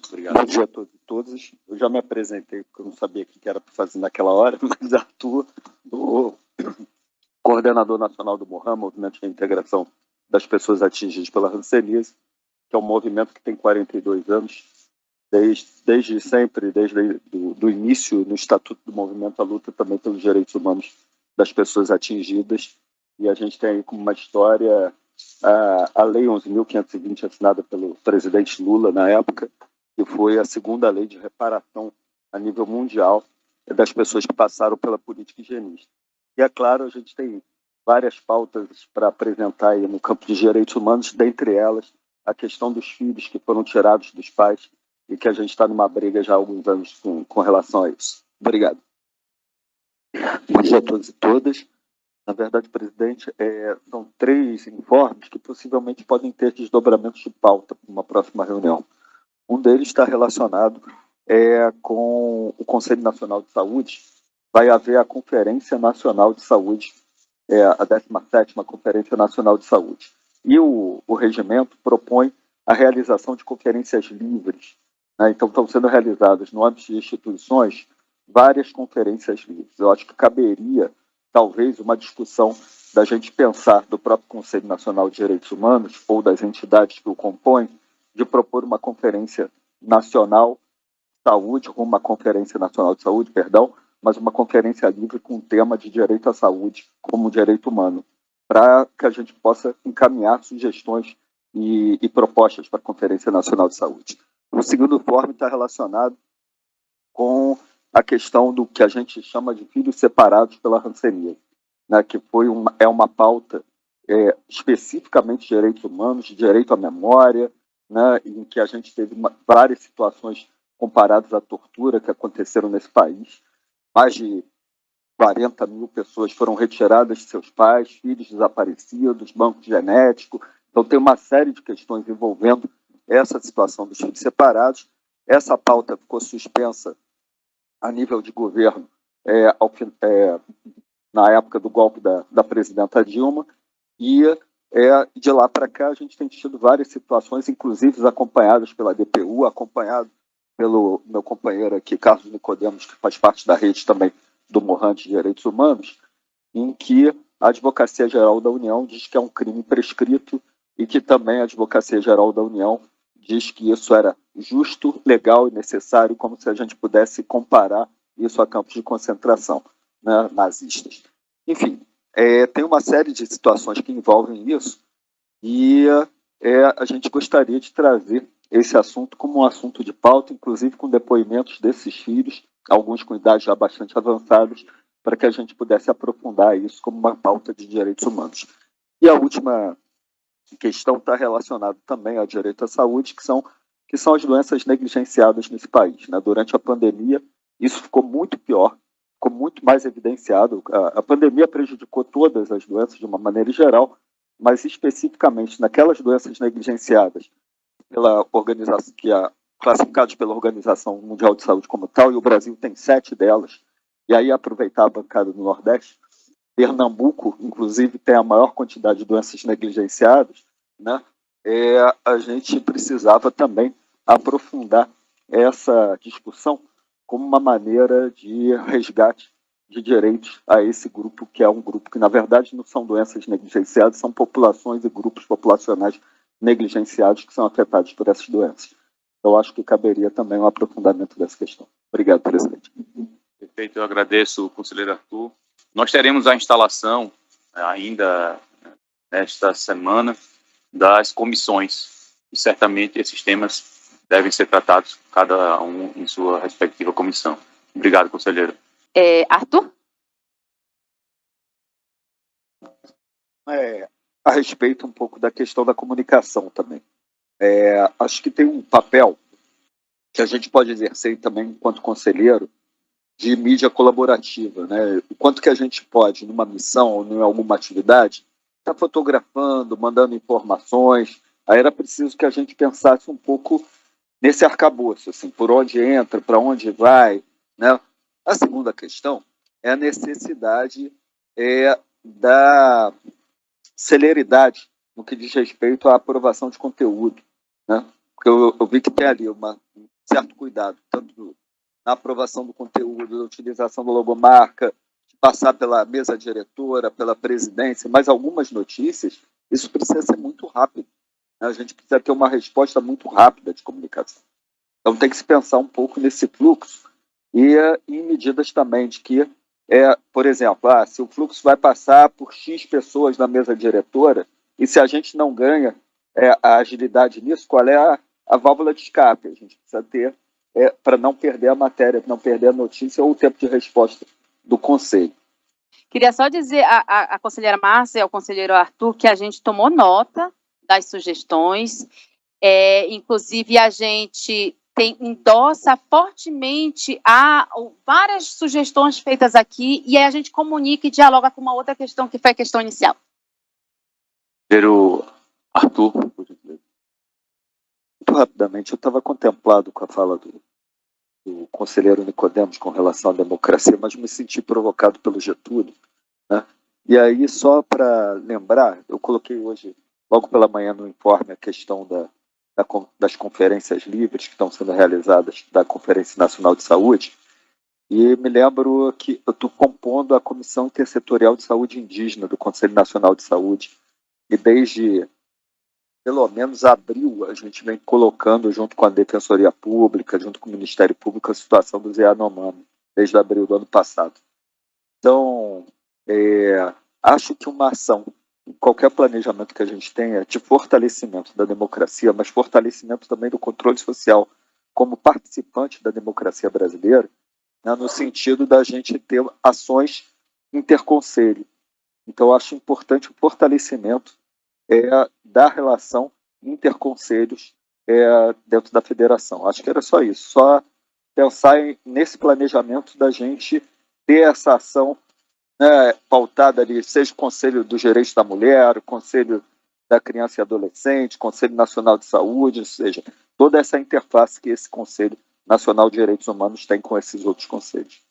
Obrigado. Bom dia a todos e todas. Eu já me apresentei, porque eu não sabia o que era para fazer naquela hora, mas Arthur, do coordenador nacional do MOHAN, Movimento de Integração das Pessoas Atingidas pela Hanseníase, que é um movimento que tem 42 anos, desde sempre, desde do início no Estatuto do Movimento, a luta também pelos direitos humanos das pessoas atingidas. E a gente tem aí como uma história a Lei 11.520, assinada pelo presidente Lula na época, que foi a segunda lei de reparação a nível mundial das pessoas que passaram pela política higienista. E, é claro, a gente tem várias pautas para apresentar aí no campo de direitos humanos, dentre elas a questão dos filhos que foram tirados dos pais e que a gente está numa briga já há alguns anos com relação a isso. Obrigado. Bom dia a todos e todas. Na verdade, presidente, são 3 informes que possivelmente podem ter desdobramentos de pauta para uma próxima reunião. Um deles está relacionado com o Conselho Nacional de Saúde. Vai haver a Conferência Nacional de Saúde, a 17ª Conferência Nacional de Saúde. E o regimento propõe a realização de conferências livres, né? Então, estão sendo realizadas no âmbito de instituições várias conferências livres. Eu acho que caberia, talvez, uma discussão da gente pensar do próprio Conselho Nacional de Direitos Humanos ou das entidades que o compõem, de propor uma conferência nacional de saúde, uma conferência nacional de saúde, perdão, mas uma conferência livre com o tema de direito à saúde como direito humano, para que a gente possa encaminhar sugestões e propostas para a Conferência Nacional de Saúde. O segundo informe está relacionado com a questão do que a gente chama de filhos separados pela hanseníase, né, que é uma pauta especificamente de direitos humanos, de direito à memória, né, em que a gente teve várias situações comparadas à tortura que aconteceram nesse país. Mais de 40 mil pessoas foram retiradas de seus pais, filhos desaparecidos, banco genético. Então, tem uma série de questões envolvendo essa situação dos filhos separados. Essa pauta ficou suspensa a nível de governo na época do golpe da presidenta Dilma, e de lá para cá a gente tem tido várias situações, inclusive acompanhadas pela DPU, acompanhado pelo meu companheiro aqui, Carlos Nicodemos, que faz parte da rede também do MOHAN de Direitos Humanos, em que a Advocacia Geral da União diz que é um crime prescrito e que também a Advocacia Geral da União diz que isso era justo, legal e necessário, como se a gente pudesse comparar isso a campos de concentração, né, nazistas. Enfim, tem uma série de situações que envolvem isso e a gente gostaria de trazer esse assunto como um assunto de pauta, inclusive com depoimentos desses filhos, alguns com idades já bastante avançadas, para que a gente pudesse aprofundar isso como uma pauta de direitos humanos. E a última questão está relacionada também ao direito à saúde, que são as doenças negligenciadas nesse país, né? Durante a pandemia, isso ficou muito pior, ficou muito mais evidenciado. A pandemia prejudicou todas as doenças de uma maneira geral, mas especificamente naquelas doenças negligenciadas pela organização, classificadas pela Organização Mundial de Saúde como tal, e o Brasil tem 7 delas. E aí aproveitar a bancada do Nordeste, Pernambuco, inclusive, tem a maior quantidade de doenças negligenciadas, né? A gente precisava também aprofundar essa discussão como uma maneira de resgate de direitos a esse grupo, que é um grupo que, na verdade, não são doenças negligenciadas, são populações e grupos populacionais negligenciados que são afetados por essas doenças. Eu acho que caberia também um aprofundamento dessa questão. Obrigado, presidente. Perfeito, eu agradeço, conselheiro Arthur. Nós teremos a instalação ainda nesta semana das comissões, e certamente esses temas devem ser tratados, cada um em sua respectiva comissão. Obrigado, conselheiro. Arthur? A respeito um pouco da questão da comunicação também. Acho que tem um papel que a gente pode exercer também enquanto conselheiro de mídia colaborativa, né? O quanto que a gente pode, numa missão ou em alguma atividade, estar fotografando, mandando informações. Aí era preciso que a gente pensasse um pouco nesse arcabouço, assim, por onde entra, para onde vai, né? A segunda questão é a necessidade da celeridade no que diz respeito à aprovação de conteúdo, né? porque eu vi que tem ali um certo cuidado, tanto na aprovação do conteúdo, na utilização da logomarca, de passar pela mesa diretora, pela presidência, mas algumas notícias, isso precisa ser muito rápido, né? A gente precisa ter uma resposta muito rápida de comunicação. Então tem que se pensar um pouco nesse fluxo e em medidas também de que, por exemplo, se o fluxo vai passar por X pessoas na mesa diretora e se a gente não ganha a agilidade nisso, qual é a válvula de escape? A gente precisa ter para não perder a matéria, não perder a notícia ou o tempo de resposta do Conselho. Queria só dizer à conselheira Márcia e ao conselheiro Arthur que a gente tomou nota das sugestões, inclusive a gente endossa fortemente várias sugestões feitas aqui e aí a gente comunica e dialoga com uma outra questão que foi a questão inicial. Conselheiro Arthur, por gentileza. Muito rapidamente, eu estava contemplado com a fala do conselheiro Nicodemos com relação à democracia, mas me senti provocado pelo Getúlio, né? E aí, só para lembrar, eu coloquei hoje, logo pela manhã, no informe, a questão das conferências livres que estão sendo realizadas da Conferência Nacional de Saúde, e me lembro que eu estou compondo a Comissão Intersetorial de Saúde Indígena do Conselho Nacional de Saúde, e desde pelo menos abril, a gente vem colocando, junto com a Defensoria Pública, junto com o Ministério Público, a situação dos Yanomami, desde abril do ano passado. Então, acho que uma ação, qualquer planejamento que a gente tenha, de fortalecimento da democracia, mas fortalecimento também do controle social, como participante da democracia brasileira, né, no sentido da gente ter ações interconselho. Então, acho importante o fortalecimento da relação interconselhos dentro da federação. Acho que era só isso, só pensar nesse planejamento da gente ter essa ação, né, pautada ali, seja o Conselho dos Direitos da Mulher, o Conselho da Criança e Adolescente, Conselho Nacional de Saúde, ou seja, toda essa interface que esse Conselho Nacional de Direitos Humanos tem com esses outros conselhos.